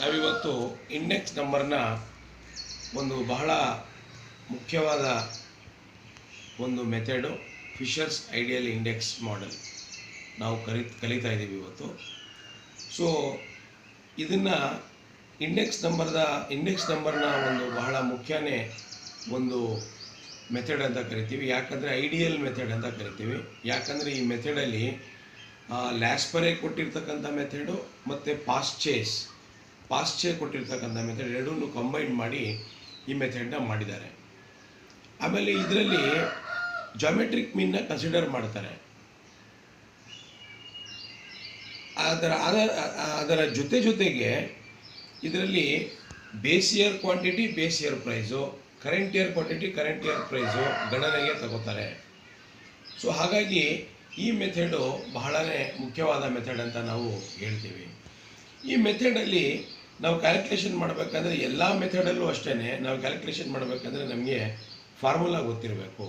ನಾವಿವತ್ತು ಇಂಡೆಕ್ಸ್ ನಂಬರ್ನ ಒಂದು ಬಹಳ ಮುಖ್ಯವಾದ ಒಂದು method Fisher's ideal index model ನಾವು ಕಲಿತಾ ಇದ್ದೀವಿ ಇವತ್ತು. ಸೊ ಇದನ್ನು ಇಂಡೆಕ್ಸ್ ನಂಬರ್ನ ಒಂದು ಬಹಳ ಮುಖ್ಯನೇ ಒಂದು ಮೆಥಡ್ ಅಂತ ಕರಿತೀವಿ. ಯಾಕಂದರೆ ಐಡಿಯಲ್ ಮೆಥಡ್ ಅಂತ ಕರಿತೀವಿ. ಯಾಕಂದರೆ ಈ ಮೆಥಡಲ್ಲಿ ಲ್ಯಾಸ್ಪರೇ ಕೊಟ್ಟಿರ್ತಕ್ಕಂಥ ಮೆಥಡು ಮತ್ತು ಪಾಸ್ಚೆ ಕೊಟ್ಟಿರ್ತಕ್ಕಂಥ ಮೆಥಡ್ ಎರಡನ್ನೂ ಕಂಬೈನ್ ಮಾಡಿ ಈ ಮೆಥಡ್ನ ಮಾಡಿದ್ದಾರೆ. ಆಮೇಲೆ ಇದರಲ್ಲಿ ಜಾಮೆಟ್ರಿಕ್ ಮೀನ್ನ ಕನ್ಸಿಡರ್ ಮಾಡ್ತಾರೆ. ಅದರ ಜೊತೆಗೆ ಇದರಲ್ಲಿ base year quantity, base year price, current year quantity, current year price ಗಣನೆಗೆ ತಗೋತಾರೆ. ಸೊ ಹಾಗಾಗಿ ಈ ಮೆಥಡು ಬಹಳನೇ ಮುಖ್ಯವಾದ ಮೆಥಡ್ ಅಂತ ನಾವು ಹೇಳ್ತೀವಿ. ಈ ಮೆಥಡಲ್ಲಿ ನಾವು ಕ್ಯಾಲ್ಕುಲೇಷನ್ ಮಾಡಬೇಕಂದ್ರೆ ಎಲ್ಲ ಮೆಥಡಲ್ಲೂ ಅಷ್ಟೇ ನಾವು ಕ್ಯಾಲ್ಕುಲೇಷನ್ ಮಾಡಬೇಕಂದ್ರೆ ನಮಗೆ ಫಾರ್ಮುಲಾ ಗೊತ್ತಿರಬೇಕು.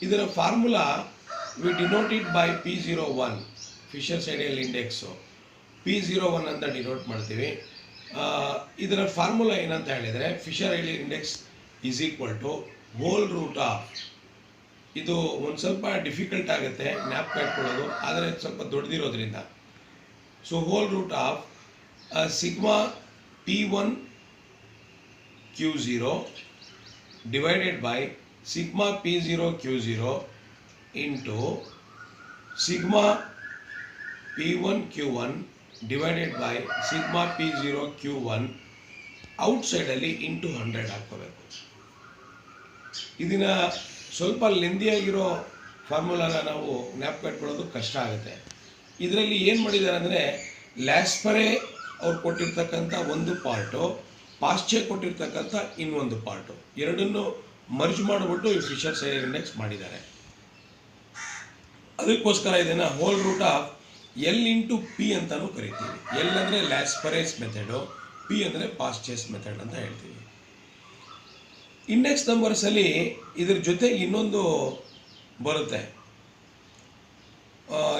ಇದರ formula we denote it by P01, Fisher's ideal index P01 ಅಂತ ಡಿನೋಟ್ ಮಾಡ್ತೀವಿ. ಇದರ ಫಾರ್ಮುಲಾ ಏನಂತ ಹೇಳಿದರೆ Fisher ideal index is equal to whole root of, ಇದು ಒಂದು ಸ್ವಲ್ಪ ಡಿಫಿಕಲ್ಟ್ ಆಗುತ್ತೆ ಜ್ಞಾಪಕ ಇಟ್ಕೊಳ್ಳೋದು, ಆದರೆ ಸ್ವಲ್ಪ ದೊಡ್ಡದಿರೋದ್ರಿಂದ. So whole root of sigma P1 Q0 divided by sigma P0 Q0 into sigma P1 Q1 divided by sigma P0 Q1 ಔಟ್ಸೈಡಲ್ಲಿ ಇಂಟು 100 ಹಾಕ್ಕೋಬೇಕು. ಇದನ್ನು ಸ್ವಲ್ಪ ಲೆಂದಿಯಾಗಿರೋ ಫಾರ್ಮುಲಾನ ನಾವು ಜ್ಞಾಪಕ ಇಟ್ಕೊಳ್ಳೋದು ಕಷ್ಟ ಆಗುತ್ತೆ. ಇದರಲ್ಲಿ ಏನು ಮಾಡಿದ್ದಾರೆ ಅಂದರೆ ಲ್ಯಾಸ್ಪರೇ ಅವ್ರು ಕೊಟ್ಟಿರ್ತಕ್ಕಂಥ ಒಂದು ಪಾರ್ಟು, ಪಾಸ್ಚೆ ಕೊಟ್ಟಿರ್ತಕ್ಕಂಥ ಇನ್ನೊಂದು ಪಾರ್ಟು, ಎರಡನ್ನೂ ಮರ್ಜ್ ಮಾಡಿಬಿಟ್ಟು ಈ ಫಿಶರ್ಸ್ ಐಡಿಯಲ್ ಇಂಡೆಕ್ಸ್ ಮಾಡಿದ್ದಾರೆ. ಅದಕ್ಕೋಸ್ಕರ ಇದನ್ನು whole root of L into P ಅಂತಲೂ ಕರಿತೀವಿ. L ಅಂದರೆ ಲ್ಯಾಸ್ಪರೇಸ್ ಮೆಥಡು, P ಅಂದರೆ ಪಾಸ್ಚೆಸ್ ಮೆಥಡ್ ಅಂತ ಹೇಳ್ತೀವಿ. ಇಂಡೆಕ್ಸ್ ನಂಬರ್ಸಲ್ಲಿ ಇದ್ರ ಜೊತೆಗೆ ಇನ್ನೊಂದು ಬರುತ್ತೆ,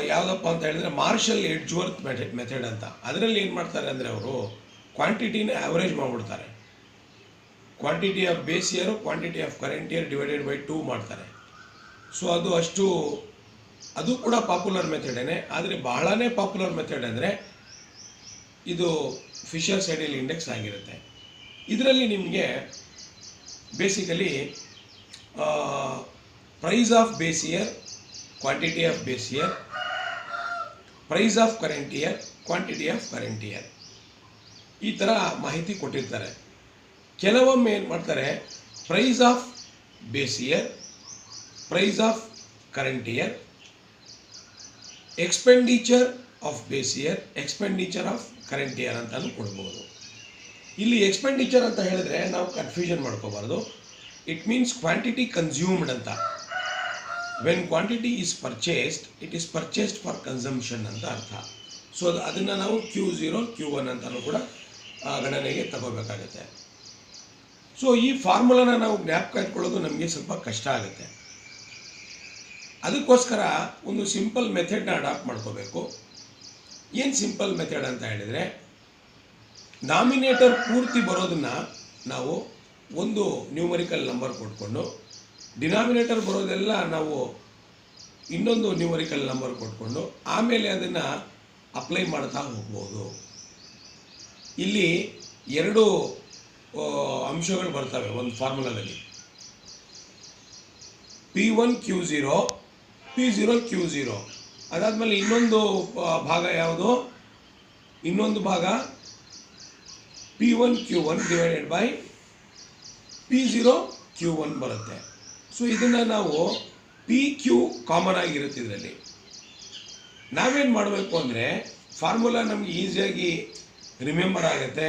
ಯಾವುದಪ್ಪ ಅಂತ ಹೇಳಿದ್ರೆ ಮಾರ್ಷಲ್ ಎಡ್ಜ್ವರ್ತ್ ಮೆಥಡ್ ಅಂತ. ಅದರಲ್ಲಿ ಏನು ಮಾಡ್ತಾರೆ ಅಂದರೆ ಅವರು ಕ್ವಾಂಟಿಟಿನ ಆ್ಯಾವ್ರೇಜ್ ಮಾಡಿಬಿಡ್ತಾರೆ. Quantity of base year, quantity of current year divided by 2 ಮಾಡ್ತಾರೆ. ಸೊ ಅದು ಕೂಡ ಪಾಪ್ಯುಲರ್ ಮೆಥಡೇ. ಆದರೆ ಬಹಳನೇ ಪಾಪ್ಯುಲರ್ ಮೆಥಡ್ ಅಂದರೆ ಇದು ಫಿಶರ್ಸ್ ಐಡಿಯಲ್ ಇಂಡೆಕ್ಸ್ ಆಗಿರುತ್ತೆ. ಇದರಲ್ಲಿ ನಿಮಗೆ basically price of base year, quantity of base year, price of current year, quantity of current year, ಈ ಥರ ಮಾಹಿತಿ ಕೊಟ್ಟಿರ್ತಾರೆ. ಕೆಲವೊಮ್ಮೆ ಏನು ಮಾಡ್ತಾರೆ price of base year, price of current year, expenditure of base year, expenditure of current year ಅಂತಲೂ ಕೊಡ್ಬೋದು. ಇಲ್ಲಿ ಎಕ್ಸ್ಪೆಂಡಿಚರ್ ಅಂತ ಹೇಳಿದ್ರೆ ನಾವು ಕನ್ಫ್ಯೂಷನ್ ಮಾಡ್ಕೋಬಾರ್ದು. ಇಟ್ ಮೀನ್ಸ್ ಕ್ವಾಂಟಿಟಿ ಕನ್ಸ್ಯೂಮ್ಡ್ ಅಂತ. When quantity is purchased, it is purchased for consumption ಅಂತ ಅರ್ಥ. ಸೊ ಅದನ್ನು ನಾವು Q0 Q1 ಅಂತಲೂ ಕೂಡ ಗಣನೆಗೆ ತಗೋಬೇಕಾಗುತ್ತೆ. ಸೊ ಈ ಫಾರ್ಮುಲಾನ ನಾವು ಜ್ಞಾಪಕ ಇಟ್ಕೊಳ್ಳೋದು ನಮಗೆ ಸ್ವಲ್ಪ ಕಷ್ಟ ಆಗುತ್ತೆ. ಅದಕ್ಕೋಸ್ಕರ ಒಂದು ಸಿಂಪಲ್ ಮೆಥಡ್ನ ಅಡಾಪ್ಟ್ ಮಾಡ್ಕೋಬೇಕು. ಏನು ಸಿಂಪಲ್ ಮೆಥಡ್ ಅಂತ ಹೇಳಿದರೆ ನಾಮಿನೇಟರ್ ಪೂರ್ತಿ ಬರೋದನ್ನು ನಾವು ಒಂದು ನ್ಯೂಮರಿಕಲ್ ನಂಬರ್ ಕೊಟ್ಕೊಂಡು, ಡಿನಾಮಿನೇಟರ್ ಬರೋದೆಲ್ಲ ನಾವು ಇನ್ನೊಂದು ನ್ಯೂಮರಿಕಲ್ ನಂಬರ್ ಕೊಟ್ಕೊಂಡು ಆಮೇಲೆ ಅದನ್ನು ಅಪ್ಲೈ ಮಾಡ್ತಾ ಹೋಗ್ಬೋದು. ಇಲ್ಲಿ ಎರಡು ಅಂಶಗಳು ಬರ್ತವೆ ಒಂದು ಫಾರ್ಮುಲಾದಲ್ಲಿ, P1 Q0, P0 Q0. ಅದಾದಮೇಲೆ ಇನ್ನೊಂದು ಭಾಗ ಯಾವುದು, ಇನ್ನೊಂದು ಭಾಗ P1 Q1 divided by P0 Q1 ಬರುತ್ತೆ. ಸೊ ಇದನ್ನು ನಾವು PQ ಕಾಮನ್ ಆಗಿರುತ್ತೆ. ಇದರಲ್ಲಿ ನಾವೇನು ಮಾಡಬೇಕು ಅಂದರೆ ಫಾರ್ಮುಲಾ ನಮಗೆ ಈಸಿಯಾಗಿ ರಿಮೆಂಬರ್ ಆಗುತ್ತೆ,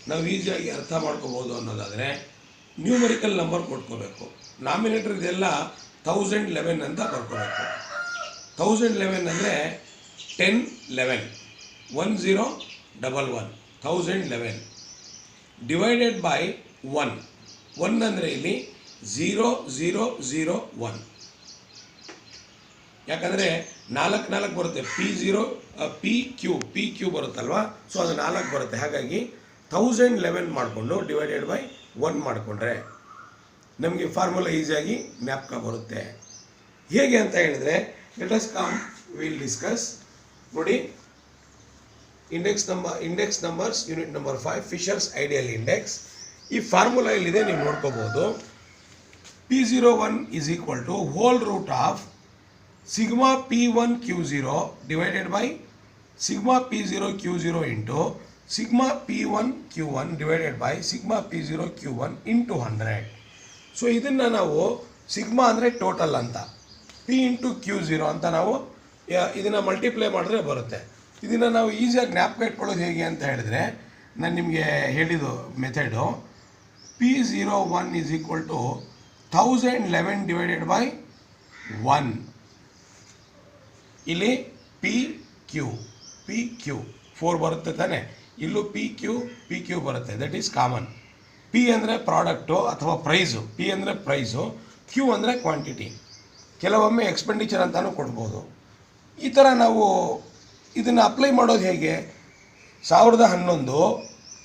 ನಾವು ಈಸಿಯಾಗಿ ಅರ್ಥ ಮಾಡ್ಕೋಬೋದು ಅನ್ನೋದಾದರೆ ನ್ಯೂಮರಿಕಲ್ ನಂಬರ್ ಕೊಟ್ಕೋಬೇಕು. ನಾಮಿನೇಟರ್ ಇದೆಲ್ಲ 1011 ಅಂತ ಬರ್ಕೋಬೇಕು. 1011 ಅಂದರೆ 1011 1011 1011 ಡಿವೈಡೆಡ್ ಬೈ 1 ಅಂದರೆ ಇಲ್ಲಿ 0001. ಯಾಕಂದರೆ 4 ಬರುತ್ತೆ, P0 PQ ಬರುತ್ತಲ್ವ, ಸೊ ಅದು 4 ಬರುತ್ತೆ. ಹಾಗಾಗಿ 1011 ಮಾಡಿಕೊಂಡು ಡಿವೈಡೆಡ್ ಬೈ 1 ಮಾಡಿಕೊಂಡ್ರೆ ನಮಗೆ ಫಾರ್ಮುಲಾ ಈಸಿಯಾಗಿ ಜ್ಞಾಪಕ ಬರುತ್ತೆ. ಹೇಗೆ ಅಂತ ಹೇಳಿದ್ರೆ let us come will discuss. ನೋಡಿ, index numbers unit number 5 Fisher's ideal index. ಈ ಫಾರ್ಮುಲಾ ಇಲ್ಲಿದೆ, ನೀವು ನೋಡ್ಕೋಬಹುದು. P01 is equal to whole root of sigma P1 Q0 divided by sigma P0 Q0 into sigma P1 Q1 divided by sigma P0 Q1 into 100. So ಇದನ್ನು ನಾವು sigma ಅಂದರೆ total ಅಂತ, P into Q0 ಅಂತ ನಾವು ಇದನ್ನು multiply ಮಾಡಿದ್ರೆ ಬರುತ್ತೆ. ಇದನ್ನು ನಾವು ಈಸಿಯಾಗಿ ಜ್ಞಾಪಕ ಇಟ್ಕೊಳ್ಳೋದು ಹೇಗೆ ಅಂತ ಹೇಳಿದ್ರೆ, ನಾನು ನಿಮಗೆ ಹೇಳಿದ್ದು method P01 is equal to 1011 divided by 1. ಇಲ್ಲಿ ಪಿ ಕ್ಯೂ 4 ಬರುತ್ತೆ ತಾನೆ, ಇಲ್ಲೂ ಪಿ ಕ್ಯೂ ಬರುತ್ತೆ. That is common. ಪಿ ಅಂದರೆ ಪ್ರಾಡಕ್ಟು ಅಥವಾ ಪ್ರೈಸು, ಪಿ ಅಂದರೆ ಪ್ರೈಸು, ಕ್ಯೂ ಅಂದರೆ ಕ್ವಾಂಟಿಟಿ. ಕೆಲವೊಮ್ಮೆ ಎಕ್ಸ್ಪೆಂಡಿಚರ್ ಅಂತಲೂ ಕೊಡ್ಬೋದು. ಈ ಥರ ನಾವು ಇದನ್ನು ಅಪ್ಲೈ ಮಾಡೋದು ಹೇಗೆ? 1011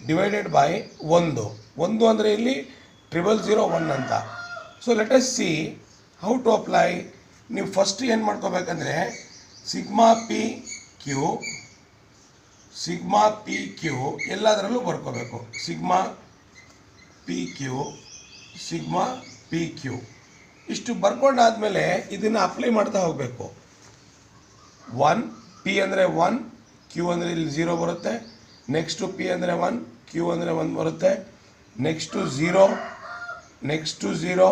ಡಿವೈಡೆಡ್ ಬೈ 1 ಅಂದರೆ ಇಲ್ಲಿ 0001 ಅಂತ. So let us see how to apply. ನೀವು ಫಸ್ಟ್ ಏನು ಮಾಡ್ಕೋಬೇಕಂದ್ರೆ ಸಿಗ್ಮಾ ಪಿ ಕ್ಯೂ ಎಲ್ಲದರಲ್ಲೂ ಬರ್ಕೋಬೇಕು. ಸಿಗ್ಮಾ ಪಿ ಕ್ಯೂ ಇಷ್ಟು ಬರ್ಕೊಂಡಾದಮೇಲೆ ಇದನ್ನು ಅಪ್ಲೈ ಮಾಡ್ತಾ ಹೋಗಬೇಕು. 1 ಪಿ ಅಂದರೆ 1, ಕ್ಯೂ ಅಂದರೆ ಇಲ್ಲಿ 0 ಬರುತ್ತೆ. ನೆಕ್ಸ್ಟು ಪಿ ಅಂದರೆ 1, ಕ್ಯೂ ಅಂದರೆ 1 ಬರುತ್ತೆ. Next 0, next 0,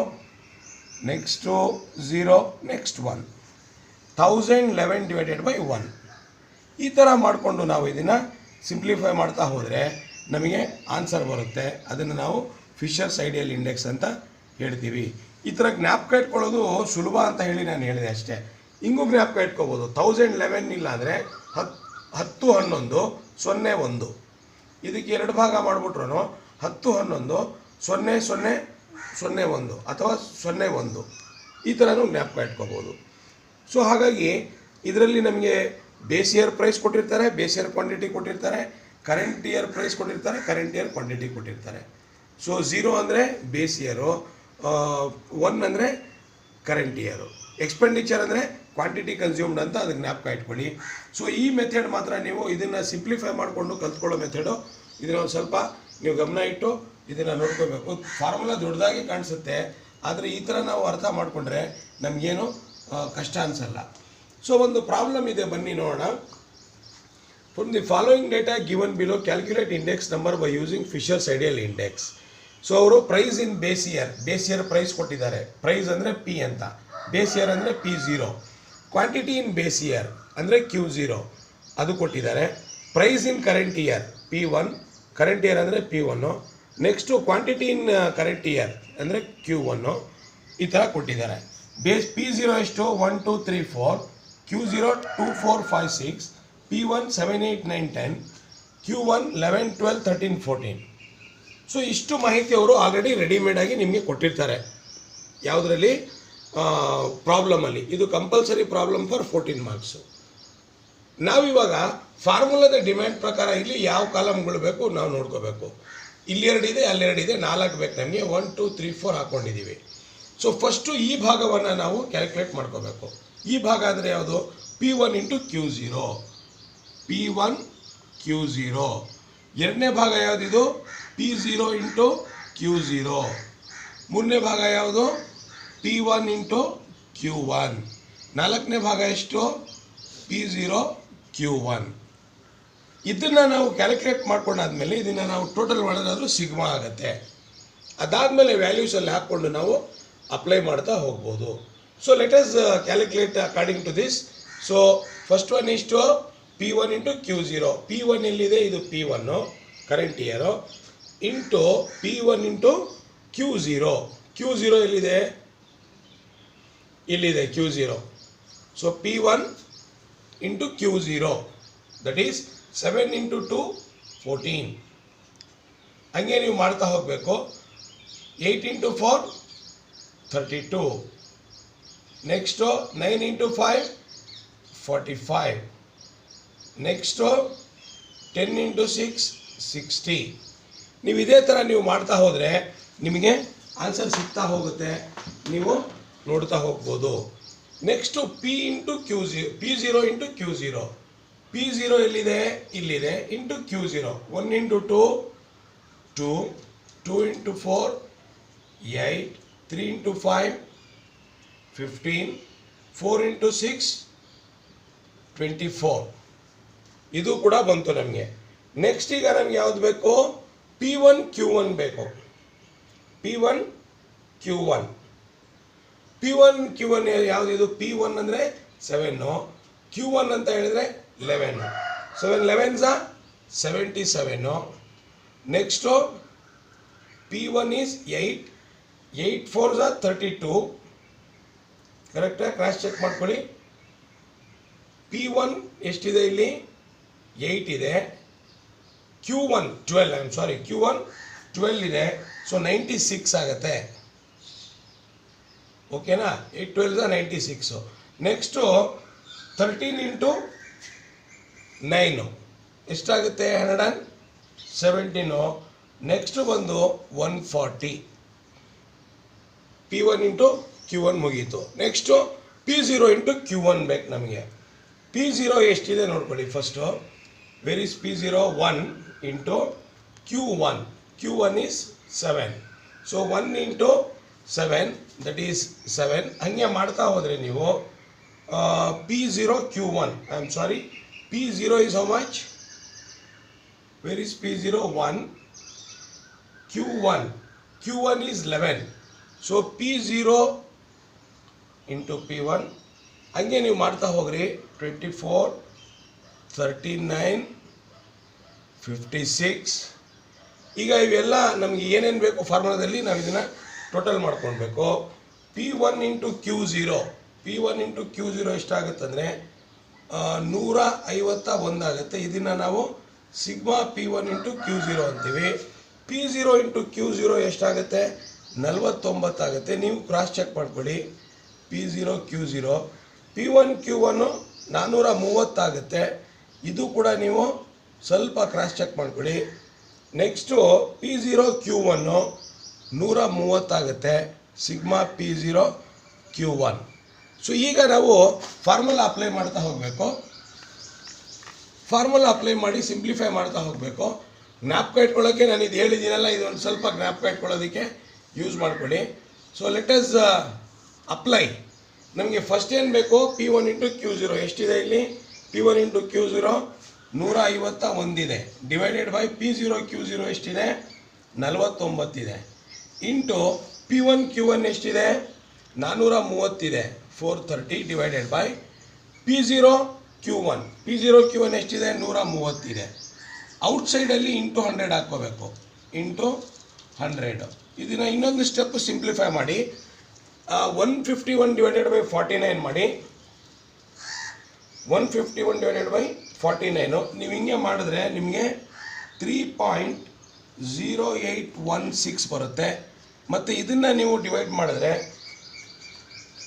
next 0, next 1. 1011 divided by 1. ಈ ಥರ ಮಾಡಿಕೊಂಡು ನಾವು ಇದನ್ನು ಸಿಂಪ್ಲಿಫೈ ಮಾಡ್ತಾ ಹೋದರೆ ನಮಗೆ ಆನ್ಸರ್ ಬರುತ್ತೆ. ಅದನ್ನು ನಾವು ಫಿಶರ್ಸ್ ಐಡಿಯಲ್ ಇಂಡೆಕ್ಸ್ ಅಂತ ಹೇಳ್ತೀವಿ. ಈ ಥರ ಜ್ಞಾಪಕ ಇಟ್ಕೊಳ್ಳೋದು ಸುಲಭ ಅಂತ ಹೇಳಿ ನಾನು ಹೇಳಿದೆ ಅಷ್ಟೇ. ಹಿಂಗೂ ಜ್ಞಾಪಕ ಇಟ್ಕೋಬೋದು. 1011 ಇಲ್ಲ ಅಂದರೆ 10, 11, 0, 1. ಇದಕ್ಕೆ 2 ಭಾಗ ಮಾಡಿಬಿಟ್ರು 10, 11, 0, 0, 0, 1 ಅಥವಾ 0, 1 ಈ ಥರನೂ ಜ್ಞಾಪಕ ಇಟ್ಕೋಬೋದು. ಸೊ ಹಾಗಾಗಿ ಇದರಲ್ಲಿ ನಮಗೆ ಬೇಸ್ ಇಯರ್ ಪ್ರೈಸ್ ಕೊಟ್ಟಿರ್ತಾರೆ, ಬೇಸ್ ಇಯರ್ ಕ್ವಾಂಟಿಟಿ ಕೊಟ್ಟಿರ್ತಾರೆ, ಕರೆಂಟ್ ಇಯರ್ ಪ್ರೈಸ್ ಕೊಟ್ಟಿರ್ತಾರೆ, ಕರೆಂಟ್ ಇಯರ್ ಕ್ವಾಂಟಿಟಿ ಕೊಟ್ಟಿರ್ತಾರೆ. ಸೊ 0 ಅಂದರೆ ಬೇಸ್ ಇಯರು, 1 ಅಂದರೆ ಕರೆಂಟ್ ಇಯರು, ಎಕ್ಸ್ಪೆಂಡಿಚರ್ ಅಂದರೆ ಕ್ವಾಂಟಿಟಿ ಕನ್ಸ್ಯೂಮ್ಡ್ ಅಂತ ಅದಕ್ಕೆ ಜ್ಞಾಪಕ ಇಟ್ಕೊಳ್ಳಿ. ಸೊ ಈ ಮೆಥಡ್ ಮಾತ್ರ ನೀವು ಇದನ್ನು ಸಿಂಪ್ಲಿಫೈ ಮಾಡಿಕೊಂಡು ಕಲ್ತ್ಕೊಳ್ಳೋ ಮೆಥಡು. ಇದನ್ನು ಒಂದು ಸ್ವಲ್ಪ ನೀವು ಗಮನ ಇಟ್ಟು ಇದನ್ನು ನೋಡ್ಕೋಬೇಕು. ಫಾರ್ಮುಲಾ ದೊಡ್ಡದಾಗಿ ಕಾಣಿಸುತ್ತೆ, ಆದರೆ ಈ ಥರ ನಾವು ಅರ್ಥ ಮಾಡಿಕೊಂಡ್ರೆ ನಮಗೇನು ಕಷ್ಟ ಅನಿಸಲ್ಲ. ಸೊ ಒಂದು ಪ್ರಾಬ್ಲಮ್ ಇದೆ, ಬನ್ನಿ ನೋಡೋಣ. From the following data given below calculate index number by using Fisher's ideal index. So ಅವರು ಪ್ರೈಸ್ ಇನ್ ಬೇಸ್ ಇಯರ್ ಪ್ರೈಸ್ ಕೊಟ್ಟಿದ್ದಾರೆ. ಪ್ರೈಸ್ ಅಂದರೆ ಪಿ ಅಂತ, ಬೇಸ್ ಇಯರ್ ಅಂದರೆ P0. ಕ್ವಾಂಟಿಟಿ ಇನ್ ಬೇಸ್ ಇಯರ್ ಅಂದರೆ Q0 ಅದು ಕೊಟ್ಟಿದ್ದಾರೆ. Price in current year P1, current year ಅಂದರೆ P1. Next quantity in current year ಅಂದರೆ Q1 ಈ ಥರ ಕೊಟ್ಟಿದ್ದಾರೆ. ಬೇಸ್ P0 ಎಷ್ಟು 1 2 3 4, Q0 2 4 5 6, P1 7 8 9 10, Q1 11 12 13 14. ಸೊ ಇಷ್ಟು ಮಾಹಿತಿ ಅವರು ಆಲ್ರೆಡಿ ರೆಡಿಮೇಡ್ ಆಗಿ ನಿಮಗೆ ಕೊಟ್ಟಿರ್ತಾರೆ. ಯಾವುದರಲ್ಲಿ? ಪ್ರಾಬ್ಲಮಲ್ಲಿ. ಇದು ಕಂಪಲ್ಸರಿ ಪ್ರಾಬ್ಲಮ್ ಫಾರ್ 14 ಮಾರ್ಕ್ಸು. ನಾವಿವಾಗ ಫಾರ್ಮುಲಾದ ಡಿಮ್ಯಾಂಡ್ ಪ್ರಕಾರ ಇಲ್ಲಿ ಯಾವ ಕಾಲಮ್ಗಳು ಬೇಕು ನಾವು ನೋಡ್ಕೋಬೇಕು. ಇಲ್ಲಿ 2 ಇದೆ, ಅಲ್ಲಿ 2 ಇದೆ, 4 ಬೇಕು ನಮಗೆ. 1 2 3 4 ಹಾಕ್ಕೊಂಡಿದ್ದೀವಿ. ಸೊ ಫಸ್ಟು ಈ ಭಾಗವನ್ನು ನಾವು ಕ್ಯಾಲ್ಕುಲೇಟ್ ಮಾಡ್ಕೋಬೇಕು. ಈ ಭಾಗ ಅಂದರೆ ಯಾವುದು? P1 into Q0. P1 Q0. ಎರಡನೇ ಭಾಗ ಯಾವುದಿದು? P0 into Q0. ಮೂರನೇ ಭಾಗ ಯಾವುದು? P1 into Q1. ನಾಲ್ಕನೇ ಭಾಗ ಎಷ್ಟು? P0 Q1. ಇದನ್ನು ನಾವು ಕ್ಯಾಲ್ಕುಲೇಟ್ ಮಾಡ್ಕೊಂಡಾದ್ಮೇಲೆ ಇದನ್ನು ನಾವು ಟೋಟಲ್ ಮಾಡೋದಾದ್ರೂ ಸಿಗ್ಮಾ ಆಗುತ್ತೆ. ಅದಾದಮೇಲೆ ವ್ಯಾಲ್ಯೂಸಲ್ಲಿ ಹಾಕ್ಕೊಂಡು ನಾವು ಅಪ್ಲೈ ಮಾಡ್ತಾ ಹೋಗ್ಬೋದು. So let us calculate according to this. So first one ಇಷ್ಟು P1 ಇಂಟು Q0. P1 ಎಲ್ಲಿದೆ? ಇದು P1 current year into P1 into Q0. Q0 ಎಲ್ಲಿದೆ? ಇಲ್ಲಿದೆ Q0. So P1 into Q0 that is 7 into 2 14. ಹಂಗೆ ನೀವು ಮಾಡ್ತಾ ಹೋಗಬೇಕು. 8 into 4 32. Next 9 into 5 45. Next 10 into 6 60. ನೀವು ಇದೇ ಥರ ನೀವು ಮಾಡ್ತಾ ಹೋದರೆ ನಿಮಗೆ ಆನ್ಸರ್ ಸಿಗ್ತಾ ಹೋಗುತ್ತೆ, ನೀವು ನೋಡ್ತಾ ಹೋಗ್ಬೋದು. Next P0 into Q0. P0 ಎಲ್ಲಿದೆ? ಇಲ್ಲಿದೆ. Into Q0. 1 into 2 2, 2 into 4 8, 3 into 5 15, 4 into 6 24. ಇದು ಕೂಡ ಬಂತು ನಮಗೆ. ನೆಕ್ಸ್ಟ್ ಈಗ ನಮಗೆ ಯಾವ್ದು ಬೇಕು? P1 Q1 ಬೇಕು. P1 Q1 ಯಾವುದಿದು? P1 ಅಂದರೆ 7, Q1 ಅಂತ ಹೇಳಿದರೆ 11. 7 11s 77. Next P1 is 8, 8 4s 32. ಕರೆಕ್ಟಾ? ಕ್ರಾಸ್ ಚೆಕ್ ಮಾಡ್ಕೊಳ್ಳಿ. P1 ಎಷ್ಟಿದೆ ಇಲ್ಲಿ? 8 ಇದೆ. Q1 12 ಇದೆ. ಸೊ 96 ಆಗುತ್ತೆ. ಓಕೆನಾ? 8 12s 96. ನೆಕ್ಸ್ಟು 13 ಇಂಟು 9 ಎಷ್ಟಾಗುತ್ತೆ? 117. ನೆಕ್ಸ್ಟ್ ಬಂದು 140. P1 ಇಂಟು Q1 ಮುಗೀತು. ನೆಕ್ಸ್ಟು P0 ಇಂಟು Q1 ಬೇಕು ನಮಗೆ. P0 ಎಷ್ಟಿದೆ ನೋಡ್ಕೊಳ್ಳಿ first. Where is P0? 1 into Q1. Q1 is 7. So 1 into 7 that is 7. ಹಂಗೆ ಮಾಡ್ತಾ ಹೋದರೆ ನೀವು P0 Q1. I am sorry, P0 is how much? Where is P0? 1. Q1 is 11. So P0 into P1. ಹಂಗೆ ನೀವು ಮಾಡ್ತಾ ಹೋಗ್ರಿ. 24, 39, 56. ಈಗ ಇವೆಲ್ಲ ನಮಗೆ ಏನೇನು ಬೇಕು ಫಾರ್ಮುಲಾದಲ್ಲಿ ನಾವು ಇದನ್ನು ಟೋಟಲ್ ಮಾಡ್ಕೊಳ್ಬೇಕು. P1 ಇಂಟು Q0 ಎಷ್ಟಾಗುತ್ತಂದರೆ 151 ಆಗುತ್ತೆ. ಇದನ್ನು ನಾವು ಸಿಗ್ಮಾ P1 ಇಂಟು Q0 ಅಂತೀವಿ. P0 ಇಂಟು Q0 ಎಷ್ಟಾಗುತ್ತೆ? 49 ಆಗುತ್ತೆ. ನೀವು ಕ್ರಾಸ್ ಚೆಕ್ ಮಾಡ್ಕೊಳ್ಳಿ. P0 Q0. P1 Q1 430 ಆಗುತ್ತೆ. ಇದು ಕೂಡ ನೀವು ಸ್ವಲ್ಪ ಕ್ರಾಸ್ ಚೆಕ್ ಮಾಡ್ಕೊಳ್ಳಿ. ನೆಕ್ಸ್ಟು P0 Q1 130 ಆಗುತ್ತೆ. Sigma P0 Q1. ಸೊ ಈಗ ನಾವು ಫಾರ್ಮುಲಾ ಅಪ್ಲೈ ಮಾಡ್ತಾ ಹೋಗಬೇಕು. ಫಾರ್ಮುಲಾ ಅಪ್ಲೈ ಮಾಡಿ ಸಿಂಪ್ಲಿಫೈ ಮಾಡ್ತಾ ಹೋಗಬೇಕು. ಜ್ಞಾಪಕ ಇಟ್ಕೊಳ್ಳೋಕ್ಕೆ ನಾನು ಇದು ಹೇಳಿದ್ದೀನಲ್ಲ, ಇದೊಂದು ಸ್ವಲ್ಪ ಜ್ಞಾಪಕ ಇಟ್ಕೊಳ್ಳೋದಕ್ಕೆ ಯೂಸ್ ಮಾಡ್ಕೊಳ್ಳಿ. So let us apply. ನಮಗೆ ಫಸ್ಟ್ ಏನು ಬೇಕು? P1 ಇಂಟು Q0 ಎಷ್ಟಿದೆ ಇಲ್ಲಿ? P1 ಇಂಟು Q0 151 ಇದೆ. ಡಿವೈಡೆಡ್ ಬೈ P0 Q0 ಎಷ್ಟಿದೆ? 49 ಇದೆ. ಇಂಟು P1 Q1 ಎಷ್ಟಿದೆ? 430 ಇದೆ. 430 divided by P0 Q1. P0 Q1 ಎಷ್ಟಿದೆ? 130 ಇದೆ. ಔಟ್ಸೈಡಲ್ಲಿ ಇಂಟು 100 ಹಾಕ್ಕೋಬೇಕು. ಇಂಟು 100. ಇದನ್ನು ಇನ್ನೊಂದು ಸ್ಟೆಪ್ ಸಿಂಪ್ಲಿಫೈ ಮಾಡಿ. 151 ಡಿವೈಡೆಡ್ ಬೈ 49 ಮಾಡಿ. 151 ಡಿವೈಡೆಡ್ ಬೈ 49 ನೀವು ಹಿಂಗೆ ಮಾಡಿದ್ರೆ ನಿಮಗೆ 3.0816 ಬರುತ್ತೆ. ಮತ್ತು ಇದನ್ನು ನೀವು ಡಿವೈಡ್ ಮಾಡಿದ್ರೆ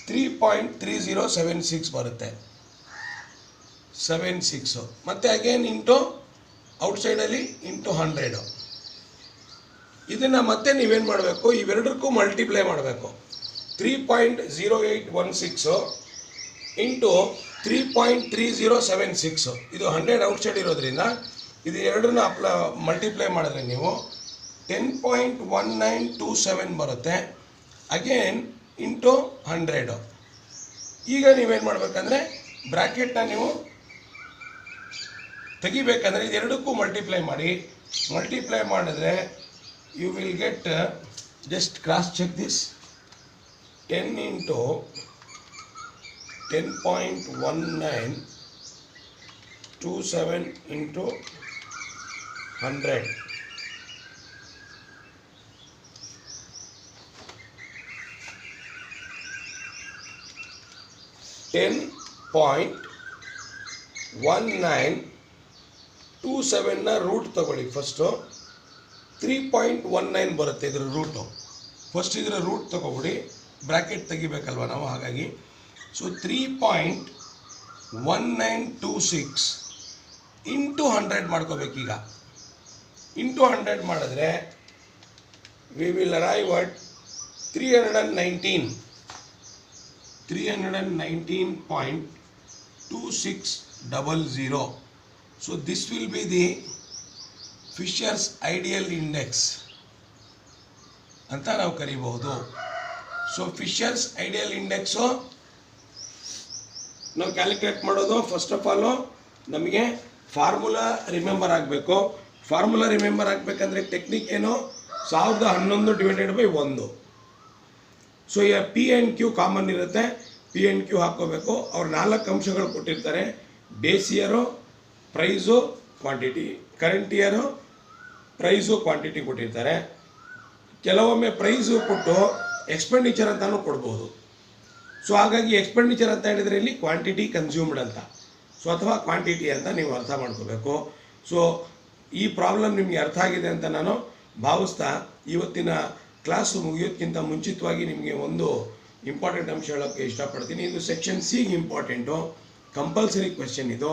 3.3076 ಬರುತ್ತೆ. 76. ಮತ್ತು ಅಗೇನ್ ಇಂಟು ಔಟ್ಸೈಡಲ್ಲಿ ಇಂಟು 100. ಇದನ್ನು ಮತ್ತೆ ನೀವೇನು ಮಾಡಬೇಕು? ಇವೆರಡಕ್ಕೂ ಮಲ್ಟಿಪ್ಲೈ ಮಾಡಬೇಕು. 3.0816 ಇಂಟು 3.3076. ಇದು 100 ಔಟ್ಸೈಡ್ ಇರೋದ್ರಿಂದ ಇದು ಎರಡನ್ನ ಮಲ್ಟಿಪ್ಲೈ ಮಾಡಿದ್ರೆ ನೀವು 10.1927 ಬರುತ್ತೆ. Again into 100. ಈಗ ನೀವೇನು ಮಾಡಬೇಕಂದ್ರೆ ಬ್ರ್ಯಾಕೆಟ್ನ ನೀವು ತೆಗಿಬೇಕಂದ್ರೆ ಇದೆರಡಕ್ಕೂ ಮಲ್ಟಿಪ್ಲೈ ಮಾಡಿ. ಮಲ್ಟಿಪ್ಲೈ ಮಾಡಿದ್ರೆ you will get, just cross check this, 10 into 10.1927 into 100. 10.1927ನ ರೂಟ್ ತಗೊಳ್ಳಿ. ಫಸ್ಟು 3.19 ಬರುತ್ತೆ ಇದರ ರೂಟು. ಫಸ್ಟ್ ಇದರ ರೂಟ್ ತಗೊಬಿಡಿ. ಬ್ರ್ಯಾಕೆಟ್ ತೆಗಿಬೇಕಲ್ವ ನಾವು, ಹಾಗಾಗಿ. So 3.1926 into 100 ಮಾಡ್ಕೋಬೇಕೀಗ. ಇಂಟು 100 ಮಾಡಿದ್ರೆ we will arrive at 319.2600. So this will be the Fisher's ideal index ಅಂತ ನಾವು ಕರಿಬಹುದು. ಸೊ ಫಿಶರ್ಸ್ ಐಡಿಯಲ್ ಇಂಡೆಕ್ಸು ನಾವು ಕ್ಯಾಲ್ಕುಲೇಟ್ ಮಾಡೋದು ಫಸ್ಟ್ ಆಫ್ ಆಲು ನಮಗೆ ಫಾರ್ಮುಲಾ ರಿಮೆಂಬರ್ ಆಗಬೇಕು. ಫಾರ್ಮುಲಾ ರಿಮೆಂಬರ್ ಆಗಬೇಕಂದ್ರೆ ಟೆಕ್ನಿಕ್ ಏನು, 1011 ಡಿವೈಡೆಡ್ ಬೈ 1. ಸೊ ಈಗ ಪಿ ಆ್ಯಂಡ್ ಕ್ಯೂ ಕಾಮನ್ ಇರುತ್ತೆ, ಪಿ ಆ್ಯಂಡ್ ಕ್ಯೂ ಹಾಕ್ಕೋಬೇಕು. ಅವ್ರು 4 ಅಂಶಗಳು ಕೊಟ್ಟಿರ್ತಾರೆ, base year, price, quantity. Current year, price, quantity ಕೊಟ್ಟಿರ್ತಾರೆ. ಕೆಲವೊಮ್ಮೆ ಪ್ರೈಸು ಕೊಟ್ಟು ಎಕ್ಸ್ಪೆಂಡಿಚರ್ ಅಂತಾನು ಕೊಡ್ಬೋದು. ಸೊ ಹಾಗಾಗಿ ಎಕ್ಸ್ಪೆಂಡಿಚರ್ ಅಂತ ಹೇಳಿದರೆ ಇಲ್ಲಿ ಕ್ವಾಂಟಿಟಿ ಕನ್ಸ್ಯೂಮ್ಡ್ ಅಂತ, ಸೊ ಅಥವಾ ಕ್ವಾಂಟಿಟಿ ಅಂತ ನೀವು ಅರ್ಥ ಮಾಡ್ಕೋಬೇಕು. ಸೊ ಈ ಪ್ರಾಬ್ಲಮ್ ನಿಮಗೆ ಅರ್ಥ ಆಗಿದೆ ಅಂತ ನಾನು ಭಾವಿಸ್ತಾ ಇವತ್ತಿನ ಕ್ಲಾಸು ಮುಗಿಯೋದಕ್ಕಿಂತ ಮುಂಚಿತವಾಗಿ ನಿಮಗೆ ಒಂದು ಇಂಪಾರ್ಟೆಂಟ್ ಅಂಶ ಹೇಳೋಕ್ಕೆ ಇಷ್ಟಪಡ್ತೀನಿ. ಇದು ಸೆಕ್ಷನ್ ಸಿಗೆ ಇಂಪಾರ್ಟೆಂಟು, ಕಂಪಲ್ಸರಿ ಕ್ವೆಶ್ಚನ್ ಇದು.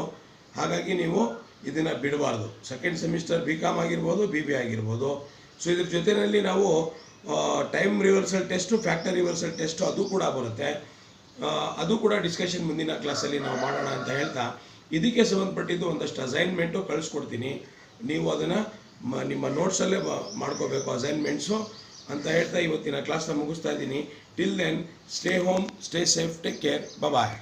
ಹಾಗಾಗಿ ನೀವು ಇದನ್ನು ಬಿಡಬಾರ್ದು. ಸೆಕೆಂಡ್ ಸೆಮಿಸ್ಟರ್ BCom ಆಗಿರ್ಬೋದು, BB ಆಗಿರ್ಬೋದು. ಸೊ ಇದ್ರ ಜೊತೆಯಲ್ಲಿ ನಾವು time reversal test, factor reversal test ಅದು ಕೂಡ ಬರುತ್ತೆ. ಅದು ಕೂಡ ಡಿಸ್ಕಷನ್ ಮುಂದಿನ ಕ್ಲಾಸಲ್ಲಿ ನಾವು ಮಾಡೋಣ ಅಂತ ಹೇಳ್ತಾ, ಇದಕ್ಕೆ ಸಂಬಂಧಪಟ್ಟಿದ್ದು ಒಂದಷ್ಟು ಅಸೈನ್ಮೆಂಟು ಕಳಿಸ್ಕೊಡ್ತೀನಿ. ನೀವು ಅದನ್ನು ನಿಮ್ಮ ನೋಟ್ಸಲ್ಲೇ ಮಾಡ್ಕೋಬೇಕು ಅಸೈನ್ಮೆಂಟ್ಸು ಅಂತ ಹೇಳ್ತಾ ಇವತ್ತಿನ ಕ್ಲಾಸ್ನ ಮುಗಿಸ್ತಾ ಇದ್ದೀನಿ. Till then stay home, stay safe, take care, ಬಾಯ್.